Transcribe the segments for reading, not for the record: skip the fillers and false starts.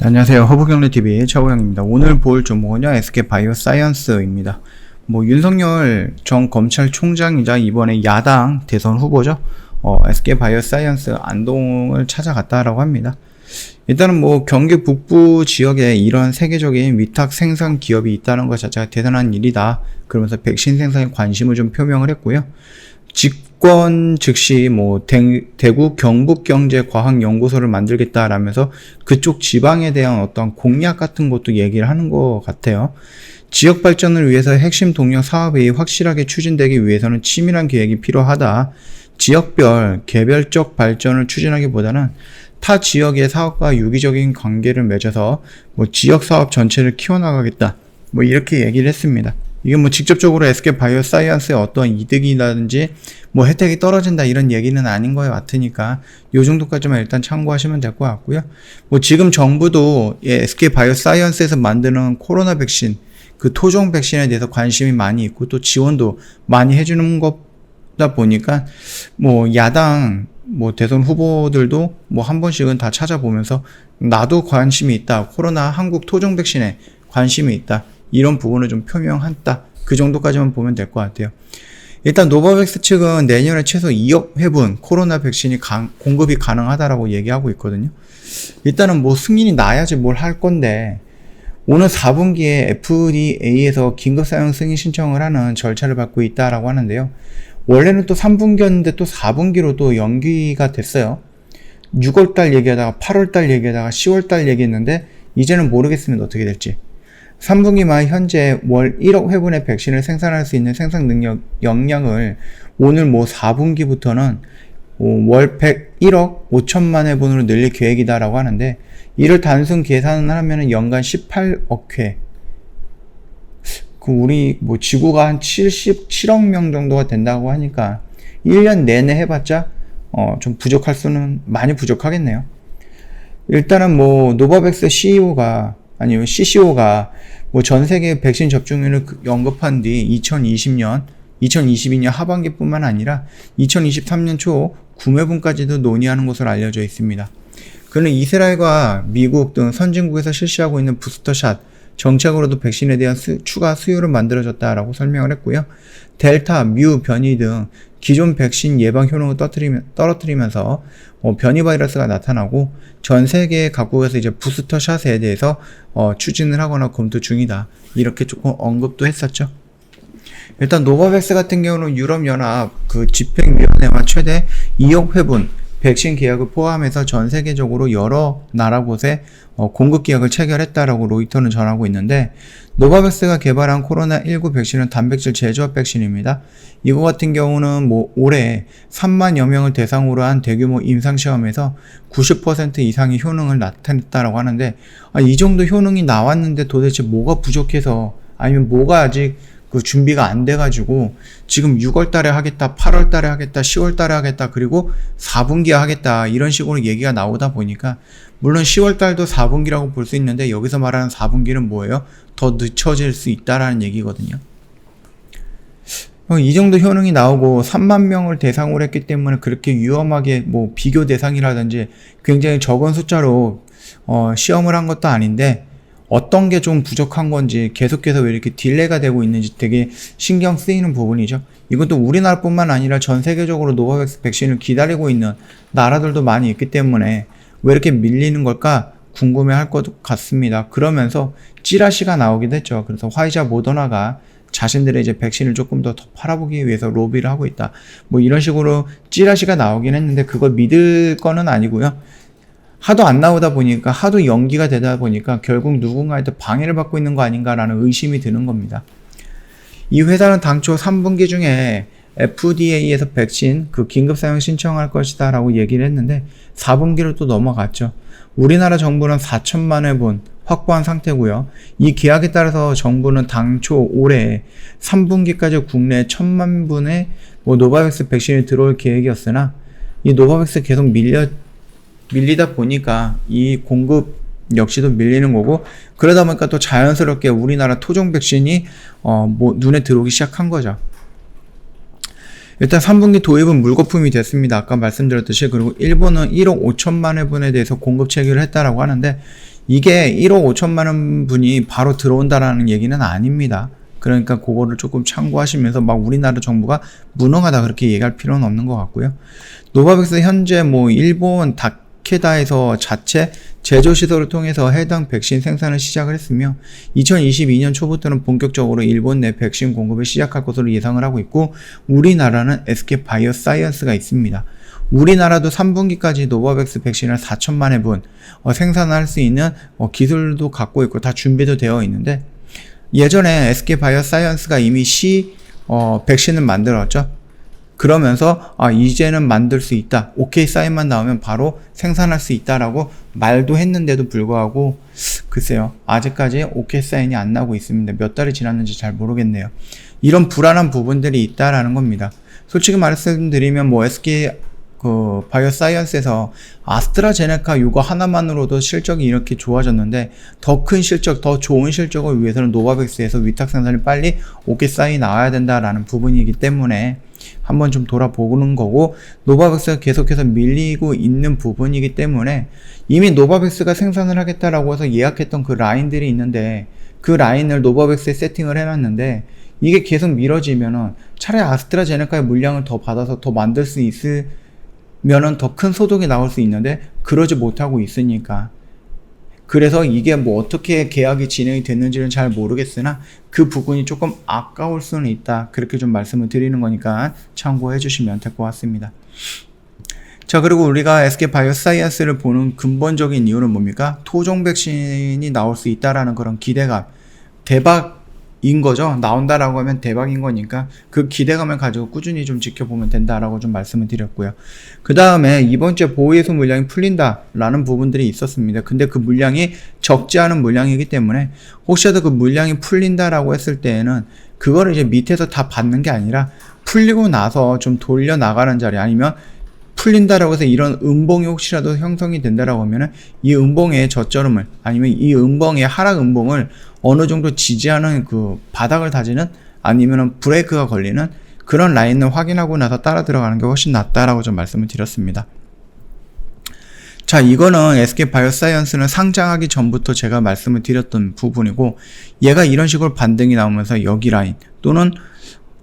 안녕하세요. 허브경제TV 최호영입니다. 오늘 볼 종목은요, SK바이오사이언스입니다. 윤석열 전 검찰총장이자 이번에 야당 대선 후보죠. SK바이오사이언스 안동을 찾아갔다라고 합니다. 일단은 경기 북부 지역에 이런 세계적인 위탁 생산 기업이 있다는 것 자체가 대단한 일이다. 그러면서 백신 생산에 관심을 좀 표명을 했고요. 집권 즉시 대구 경북경제과학연구소를 만들겠다라면서 그쪽 지방에 대한 어떤 공약 같은 것도 얘기를 하는 것 같아요. 지역 발전을 위해서 핵심 동력 사업이 확실하게 추진되기 위해서는 치밀한 계획이 필요하다. 지역별 개별적 발전을 추진하기보다는 타 지역의 사업과 유기적인 관계를 맺어서 지역 사업 전체를 키워나가겠다. 이렇게 얘기를 했습니다. 이게 직접적으로 SK바이오사이언스의 어떤 이득이라든지 혜택이 떨어진다 이런 얘기는 아닌 거에 같으니까 요 정도까지만 일단 참고하시면 될 것 같고요. 지금 정부도 SK바이오사이언스에서 만드는 코로나 백신, 그 토종 백신에 대해서 관심이 많이 있고 또 지원도 많이 해주는 거다 보니까 야당 대선 후보들도 한 번씩은 다 찾아보면서 나도 관심이 있다. 코로나 한국 토종 백신에 관심이 있다. 이런 부분을 좀 표명했다. 그 정도까지만 보면 될 것 같아요. 일단 노바백스 측은 내년에 최소 2억 회분 코로나 백신이 공급이 가능하다라고 얘기하고 있거든요. 일단은 승인이 나야지 뭘 할 건데 오늘 4분기에 FDA에서 긴급사용 승인 신청을 하는 절차를 밟고 있다라고 하는데요. 원래는 또 3분기였는데 또 4분기로 또 연기가 됐어요. 6월달 얘기하다가 8월달 얘기하다가 10월달 얘기했는데 이제는 모르겠습니다. 어떻게 될지. 3분기 말 현재 월 1억 회분의 백신을 생산할 수 있는 생산 능력 역량을 오늘 4분기부터는 월 101억 5천만 회분으로 늘릴 계획이다라고 하는데 이를 단순 계산을 하면 연간 18억 회. 우리 지구가 한 77억 명 정도가 된다고 하니까 1년 내내 해봤자 좀 부족할 수는 많이 부족하겠네요. 일단은 노바백스 CCO가 전 세계 백신 접종률을 언급한 뒤 2022년 하반기뿐만 아니라 2023년 초 구매분까지도 논의하는 것으로 알려져 있습니다. 그는 이스라엘과 미국 등 선진국에서 실시하고 있는 부스터샷 정책으로도 백신에 대한 추가 수요를 만들어졌다라고 설명을 했고요. 델타, 뮤 변이 등 기존 백신 예방 효능을 떨어뜨리면서 변이 바이러스가 나타나고 전 세계 각국에서 이제 부스터샷에 대해서 추진을 하거나 검토 중이다. 이렇게 조금 언급도 했었죠. 일단 노바백스 같은 경우는 유럽연합 집행위원회와 최대 2억 회분 백신 계약을 포함해서 전 세계적으로 여러 나라 곳에 공급 계약을 체결했다라고 로이터는 전하고 있는데 노바백스가 개발한 코로나19 백신은 단백질 제조합 백신입니다. 이거 같은 경우는 올해 3만여 명을 대상으로 한 대규모 임상시험에서 90% 이상의 효능을 나타냈다라고 하는데 이 정도 효능이 나왔는데 도대체 뭐가 부족해서 아니면 뭐가 아직 준비가 안 돼가지고 지금 6월달에 하겠다, 8월달에 하겠다, 10월달에 하겠다, 그리고 4분기에 하겠다 이런 식으로 얘기가 나오다 보니까 물론 10월달도 4분기라고 볼 수 있는데 여기서 말하는 4분기는 뭐예요? 더 늦춰질 수 있다라는 얘기거든요. 이 정도 효능이 나오고 3만 명을 대상으로 했기 때문에 그렇게 위험하게 비교 대상이라든지 굉장히 적은 숫자로 시험을 한 것도 아닌데 어떤 게 좀 부족한 건지 계속해서 왜 이렇게 딜레이가 되고 있는지 되게 신경 쓰이는 부분이죠. 이것도 우리나라뿐만 아니라 전 세계적으로 노바백스 백신을 기다리고 있는 나라들도 많이 있기 때문에 왜 이렇게 밀리는 걸까 궁금해할 것 같습니다. 그러면서 찌라시가 나오기도 했죠. 그래서 화이자 모더나가 자신들의 이제 백신을 조금 더 팔아보기 위해서 로비를 하고 있다. 이런 식으로 찌라시가 나오긴 했는데 그걸 믿을 거는 아니고요. 하도 안 나오다 보니까 하도 연기가 되다 보니까 결국 누군가한테 방해를 받고 있는 거 아닌가라는 의심이 드는 겁니다. 이 회사는 당초 3분기 중에 FDA에서 백신 긴급 사용 신청할 것이다 라고 얘기를 했는데 4분기로 또 넘어갔죠. 우리나라 정부는 4천만 회분 확보한 상태고요. 이 계약에 따라서 정부는 당초 올해 3분기까지 국내 1,000만 분의 노바백스 백신이 들어올 계획이었으나 이 노바백스 계속 밀리다 보니까 이 공급 역시도 밀리는 거고 그러다 보니까 또 자연스럽게 우리나라 토종 백신이 눈에 들어오기 시작한 거죠. 일단 3분기 도입은 물거품이 됐습니다. 아까 말씀드렸듯이. 그리고 일본은 1억 5천만 회분에 대해서 공급 체결을 했다라고 하는데 이게 1억 5천만 원 분이 바로 들어온다라는 얘기는 아닙니다. 그러니까 그거를 조금 참고하시면서 막 우리나라 정부가 무능하다 그렇게 얘기할 필요는 없는 것 같고요. 노바백스 현재 뭐 일본 다케다에서 자체 제조 시설을 통해서 해당 백신 생산을 시작을 했으며 2022년 초부터는 본격적으로 일본 내 백신 공급을 시작할 것으로 예상을 하고 있고, 우리나라는 SK바이오사이언스가 있습니다. 우리나라도 3분기까지 노바백스 백신을 4천만 회분 생산할 수 있는 기술도 갖고 있고 다 준비도 되어 있는데, 예전에 SK바이오사이언스가 이미 백신을 만들었죠. 그러면서 이제는 만들 수 있다, 오케이 사인만 나오면 바로 생산할 수 있다라고 말도 했는데도 불구하고 글쎄요, 아직까지 오케이 사인이 안 나오고 있습니다. 몇 달이 지났는지 잘 모르겠네요. 이런 불안한 부분들이 있다라는 겁니다. 솔직히 말씀드리면 뭐 SK 바이오사이언스에서 아스트라제네카 이거 하나만으로도 실적이 이렇게 좋아졌는데, 더 큰 실적, 더 좋은 실적을 위해서는 노바백스에서 위탁 생산이 빨리 오케이 사인이 나와야 된다라는 부분이기 때문에 한번 좀 돌아보는 거고, 노바백스가 계속해서 밀리고 있는 부분이기 때문에 이미 노바백스가 생산을 하겠다라고 해서 예약했던 그 라인들이 있는데, 그 라인을 노바백스에 세팅을 해놨는데 이게 계속 미뤄지면은 차라리 아스트라제네카의 물량을 더 받아서 더 만들 수 있으면은 더 큰 소득이 나올 수 있는데 그러지 못하고 있으니까, 그래서 이게 뭐 어떻게 계약이 진행이 됐는지는 잘 모르겠으나 그 부분이 조금 아까울 수는 있다, 그렇게 좀 말씀을 드리는 거니까 참고해 주시면 될 것 같습니다. 자, 그리고 우리가 SK바이오사이언스를 보는 근본적인 이유는 뭡니까? 토종 백신이 나올 수 있다라는 그런 기대감, 대박인 거죠. 나온다라고 하면 대박인 거니까 그 기대감을 가지고 꾸준히 좀 지켜보면 된다라고 좀 말씀을 드렸고요. 그 다음에 이번 주에 보호예수 물량이 풀린다라는 부분들이 있었습니다. 근데 그 물량이 적지 않은 물량이기 때문에 혹시라도 그 물량이 풀린다라고 했을 때에는 그거를 이제 밑에서 다 받는 게 아니라 풀리고 나서 좀 돌려 나가는 자리, 아니면 풀린다라고 해서 이런 음봉이 혹시라도 형성이 된다라고 하면은 이 음봉의 저점을, 아니면 이 음봉의 하락 음봉을 어느 정도 지지하는 그 바닥을 다지는, 아니면은 브레이크가 걸리는 그런 라인을 확인하고 나서 따라 들어가는 게 훨씬 낫다라고 좀 말씀을 드렸습니다. 자, 이거는 SK바이오사이언스는 상장하기 전부터 제가 말씀을 드렸던 부분이고, 얘가 이런 식으로 반등이 나오면서 여기 라인 또는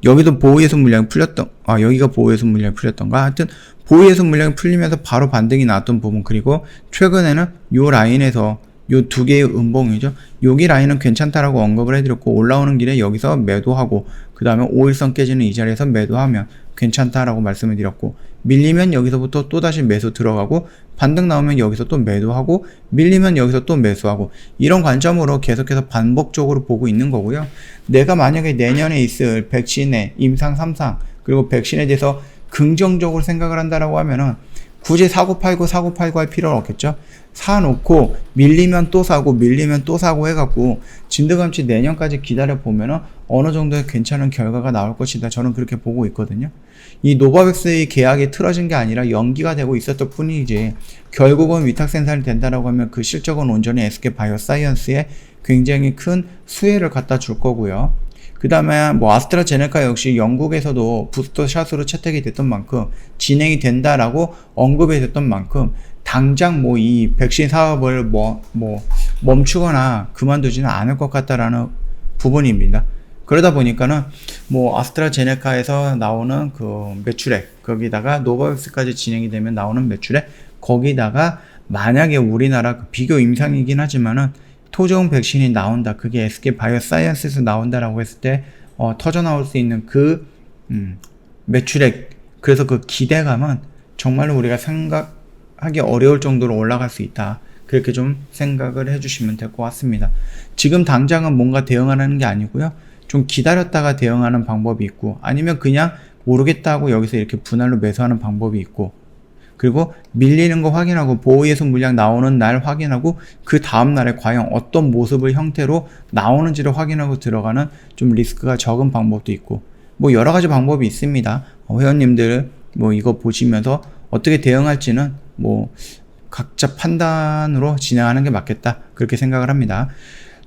여기도 보호예수 물량이 풀렸던, 여기가 보호예수 물량이 풀렸던가, 하여튼 보호예수 물량이 풀리면서 바로 반등이 나왔던 부분, 그리고 최근에는 요 라인에서 요 두 개의 음봉이죠. 여기 라인은 괜찮다라고 언급을 해드렸고, 올라오는 길에 여기서 매도하고, 그 다음에 5일선 깨지는 이 자리에서 매도하면 괜찮다라고 말씀을 드렸고, 밀리면 여기서부터 또다시 매수 들어가고, 반등 나오면 여기서 또 매도하고, 밀리면 여기서 또 매수하고, 이런 관점으로 계속해서 반복적으로 보고 있는 거고요. 내가 만약에 내년에 있을 백신의 임상 3상 그리고 백신에 대해서 긍정적으로 생각을 한다라고 하면은 굳이 사고팔고 할 필요는 없겠죠. 사놓고 밀리면 또 사고 밀리면 또 사고 해갖고 진드감치 내년까지 기다려 보면은 어느 정도의 괜찮은 결과가 나올 것이다, 저는 그렇게 보고 있거든요. 이 노바백스의 계약이 틀어진 게 아니라 연기가 되고 있었던 뿐이지, 결국은 위탁 생산이 된다라고 하면 그 실적은 온전히 SK바이오사이언스에 굉장히 큰 수혜를 갖다 줄 거고요. 그 다음에 뭐 아스트라제네카 역시 영국에서도 부스터샷으로 채택이 됐던 만큼, 진행이 된다라고 언급이 됐던 만큼 당장 뭐 이 백신 사업을 멈추거나 그만두지는 않을 것 같다라는 부분입니다. 그러다 보니까는 뭐 아스트라제네카에서 나오는 그 매출액, 거기다가 노바백스까지 진행이 되면 나오는 매출액, 거기다가 만약에 우리나라 비교 임상이긴 하지만은 토종 백신이 나온다, 그게 SK바이오사이언스에서 나온다라고 했을 때 터져 나올 수 있는 그 매출액, 그래서 그 기대감은 정말로 우리가 생각하기 어려울 정도로 올라갈 수 있다, 그렇게 좀 생각을 해주시면 될 것 같습니다. 지금 당장은 뭔가 대응하는 게 아니고요, 좀 기다렸다가 대응하는 방법이 있고, 아니면 그냥 모르겠다고 여기서 이렇게 분할로 매수하는 방법이 있고, 그리고 밀리는 거 확인하고 보호예수 물량 나오는 날 확인하고 그 다음날에 과연 어떤 모습의 형태로 나오는지를 확인하고 들어가는 좀 리스크가 적은 방법도 있고, 뭐 여러가지 방법이 있습니다. 회원님들 뭐 이거 보시면서 어떻게 대응할지는 뭐 각자 판단으로 진행하는 게 맞겠다, 그렇게 생각을 합니다.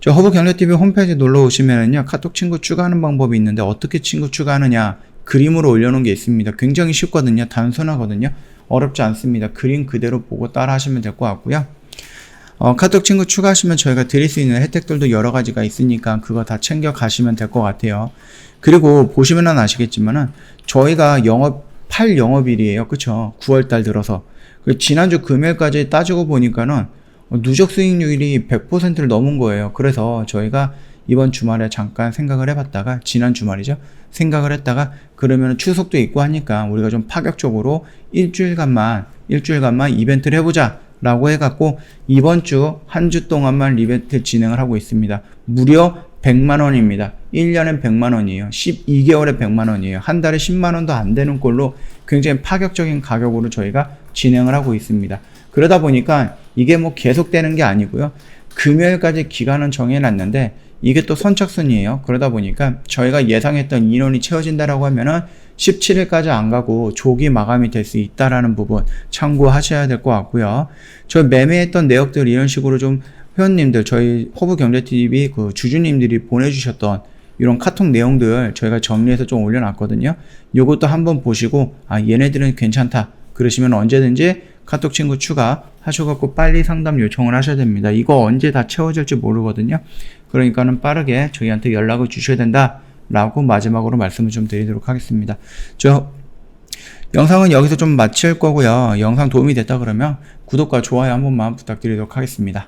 저 허브경제TV 홈페이지 놀러 오시면은요, 카톡 친구 추가하는 방법이 있는데 어떻게 친구 추가하느냐, 그림으로 올려놓은 게 있습니다. 굉장히 쉽거든요. 단순하거든요. 어렵지 않습니다. 그림 그대로 보고 따라 하시면 될 것 같고요. 카톡 친구 추가하시면 저희가 드릴 수 있는 혜택들도 여러 가지가 있으니까 그거 다 챙겨 가시면 될 것 같아요. 그리고 보시면은 아시겠지만은 저희가 8 영업일이에요. 그쵸? 9월달 들어서. 지난주 금요일까지 따지고 보니까는 누적 수익률이 100%를 넘은 거예요. 그래서 저희가 이번 주말에 잠깐 생각을 해봤다가, 지난 주말이죠. 생각을 했다가, 그러면 추석도 있고 하니까 우리가 좀 파격적으로 일주일간만 이벤트를 해보자 라고 해갖고 이번 주 한 주 동안만 이벤트 진행을 하고 있습니다. 무려 100만원입니다. 1년엔 100만원이에요. 12개월에 100만원이에요. 한 달에 10만원도 안 되는 꼴로 굉장히 파격적인 가격으로 저희가 진행을 하고 있습니다. 그러다 보니까 이게 뭐 계속되는 게 아니고요. 금요일까지 기간은 정해놨는데 이게 또 선착순이에요. 그러다 보니까 저희가 예상했던 인원이 채워진다라고 하면은 17일까지 안 가고 조기 마감이 될 수 있다라는 부분 참고하셔야 될 것 같고요. 저 매매했던 내역들 이런 식으로 좀 회원님들, 저희 호부경제TV 그 주주님들이 보내주셨던 이런 카톡 내용들 저희가 정리해서 좀 올려놨거든요. 요것도 한번 보시고 얘네들은 괜찮다 그러시면 언제든지 카톡 친구 추가하셔갖고 빨리 상담 요청을 하셔야 됩니다. 이거 언제 다 채워질지 모르거든요. 그러니까는 빠르게 저희한테 연락을 주셔야 된다 라고 마지막으로 말씀을 좀 드리도록 하겠습니다. 저 영상은 여기서 좀 마칠 거고요. 영상 도움이 됐다 그러면 구독과 좋아요 한 번만 부탁드리도록 하겠습니다.